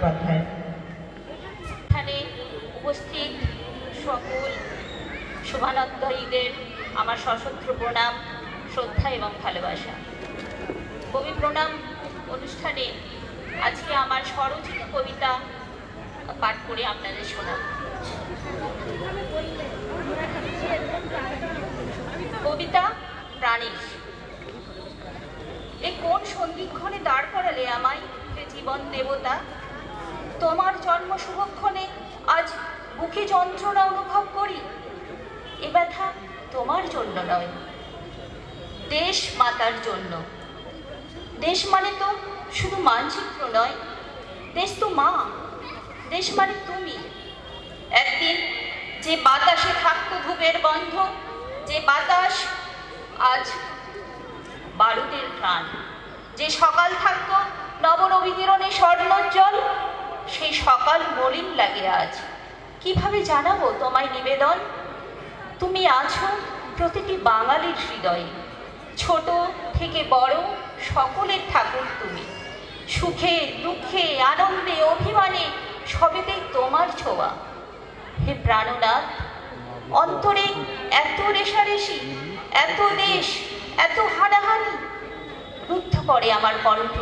চট্টোপাধ্যায়। এখানে উপস্থিত সকল শুভানন্দীদের আমার সশস্ত্র প্রণাম, শ্রদ্ধা এবং ভালোবাসা। কবি প্রণাম অনুষ্ঠানে আজকে আমার স্বরচিত কবিতা পাঠ করে আপনাদের শোনাব। কবিতা প্রাণীশ। এ কোন সন্ধিক্ষণে দাঁড় করালে আমায়, হে জীবন দেবতা? তোমার জন্ম শুভক্ষণে আজ বুকে যন্ত্রণা অনুভব করি। এ ব্যথা তোমার জন্য নয়, দেশ মাতার জন্য। দেশ মানে তো শুধু মানচিত্র নয়, দেশ তো মা, দেশ মানে তুমি। একদিন যে বাতাসে থাকতো ধূপের গন্ধ, যে বাতাস আজ বারুদের প্রাণ, যে সকাল থাকতো নবনবীকরণে স্বর্ণোজ্জ্বল, সেই সকাল মলিন লাগে আজ। কিভাবে জানাবো তোমায় নিবেদন? তুমি আছো প্রতিটি বাঙালির হৃদয়ে, ছোট থেকে বড় সকলের ঠাকুর তুমি। সুখে দুঃখে আনন্দে অভিমানে সবেতেই তোমার ছোঁয়া। হে প্রাণনাথ, অন্তরে এত রেশারেশি, এত দেশ, এত হানাহানি, রুদ্ধ করে আমার কণ্ঠ।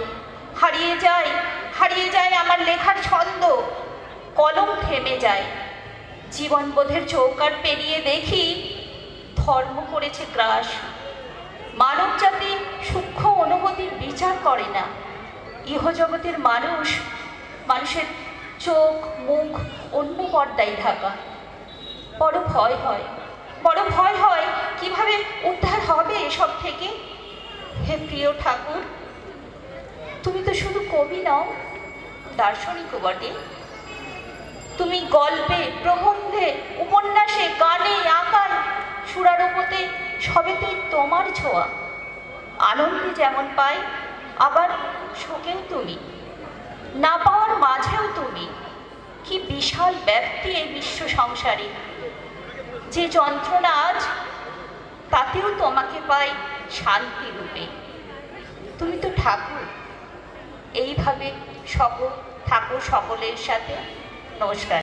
হারিয়ে যায় আমার লেখার ছন্দ, কলম থেমে যায়। জীবনবোধের চৌকাঠ পেরিয়ে দেখি ধর্ম করেছে গ্রাস। মানব জাতি সূক্ষ্ম অনুভূতির বিচার করে না। ইহজগতের মানুষের চোখ মুখ অন্য পর্দায় ঢাকা। বড় ভয় হয় কিভাবে উদ্ধার হবে এসব থেকে। হে প্রিয় ঠাকুর, তুমি তো শুধু কবি নও, দার্শনিকও বটে। তুমি গল্পে, প্রবন্ধে, উপন্যাসে, গানে, আঁকায়, সুরারোপতে সবেতেই তোমার ছোঁয়া। আনন্দে যেমন পাই, আবার শোকেও তুমি, না পাওয়ার মাঝেও তুমি। কি বিশাল ব্যাপ্তি এই বিশ্ব সংসারে, যে যন্ত্রণা আজ, তাতেও তোমাকে পাই শান্তি রূপে। তুমি তো ঠাকুর। এইভাবে থাকো সকলের সাথে। নমস্কার।